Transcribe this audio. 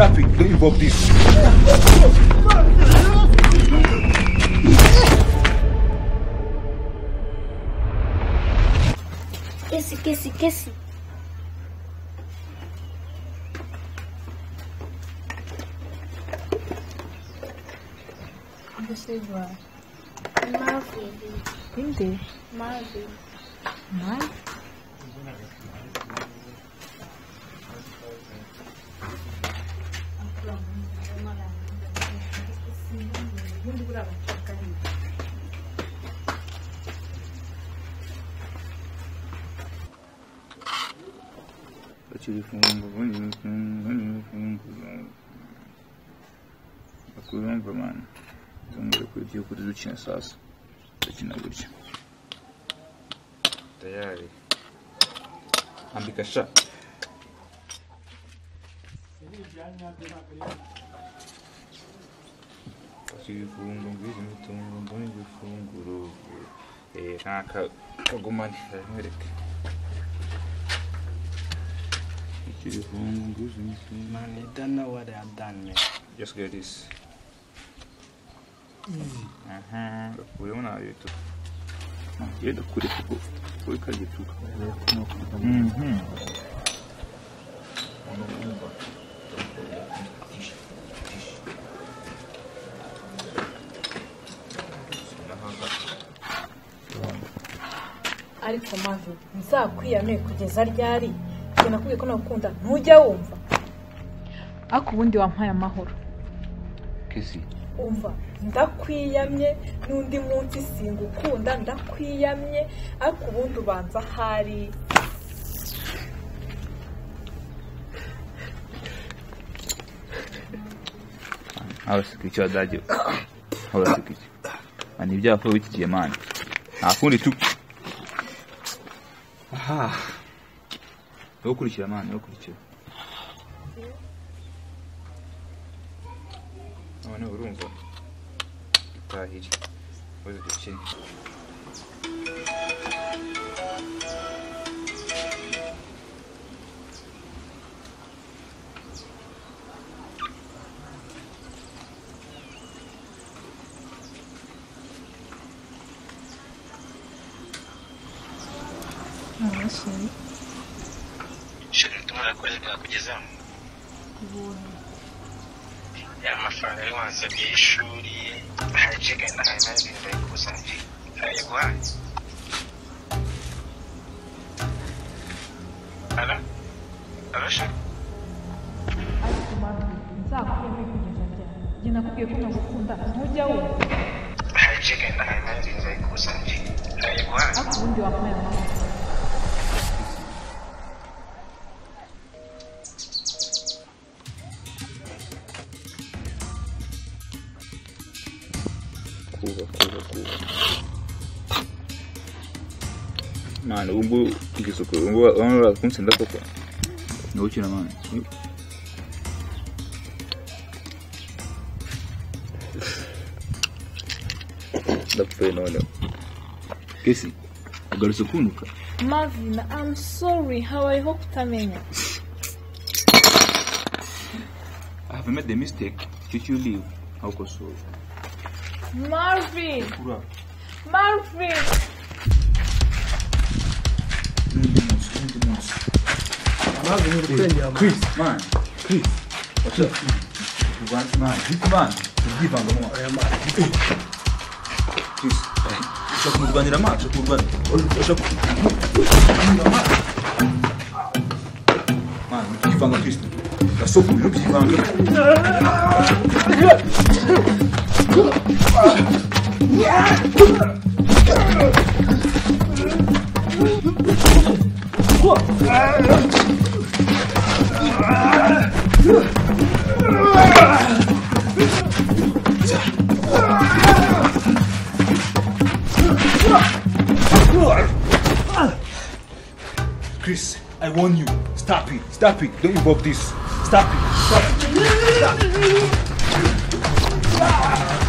Stop it. Don't involve this. Casey. Você vai. Marvin. Entendi. Marvin. Mas? Akurumva mano. Tungere kugiye kuri ducina sasa. Dukina gutya. Tayari. Ambika sha. Ifungo ngwizi mutungo mbone ifunguro. Naka kagumani mwereke. Man, you don't know what I've done, man. Just get this. Easy. We want to YouTube. Yeah, the good people. We can YouTube. Ariko mavi nzakwiyame kugeza ryari nakubwiye ko nakunda ntujya wumva ako ubundi wampaye amahoro Kesi umva ndakwiyamye n'undi munsi singukunda ndakwiyamye ariko ubundi ubanza hari abasikicha daje abasikicha ani byako wikiye man akundi tu aha yokurikira man yokurikira none urumva tahiri wewe duce Sim. Chega a tomar a coisa pela colisão. É uma falha, eu não sabia churi. A chega na rainha de vai com sangue. Aí igual. Alô, chega. Ai, tomado. Sabe o que é kugeza ryari? Jye nakubwiye ko nagukunda ntujya wumva. A chega na rainha de vai com sangue. Aí igual. Ako ubundi wampaye amahoro. Mano, ubu ngisuko ubu kunsinda koko nokina mano dapfe none Kesi agarutse kunuka Marvin, I'm sorry. How I hope kutamenya. I have made the mistake. Should you leave? How could so? Marvin! Ura. Marvin! Chris, man. Chris. What's up? You want man? This man. Give him the more. Chris. Ushaka kumurwanira amaso kurwana. Ushaka man, ukivanga Chris. Gasoko ukivanga. Chris, I warn you. Stop it. Stop it. Don't involve this. Stop it. Stop it. Stop it.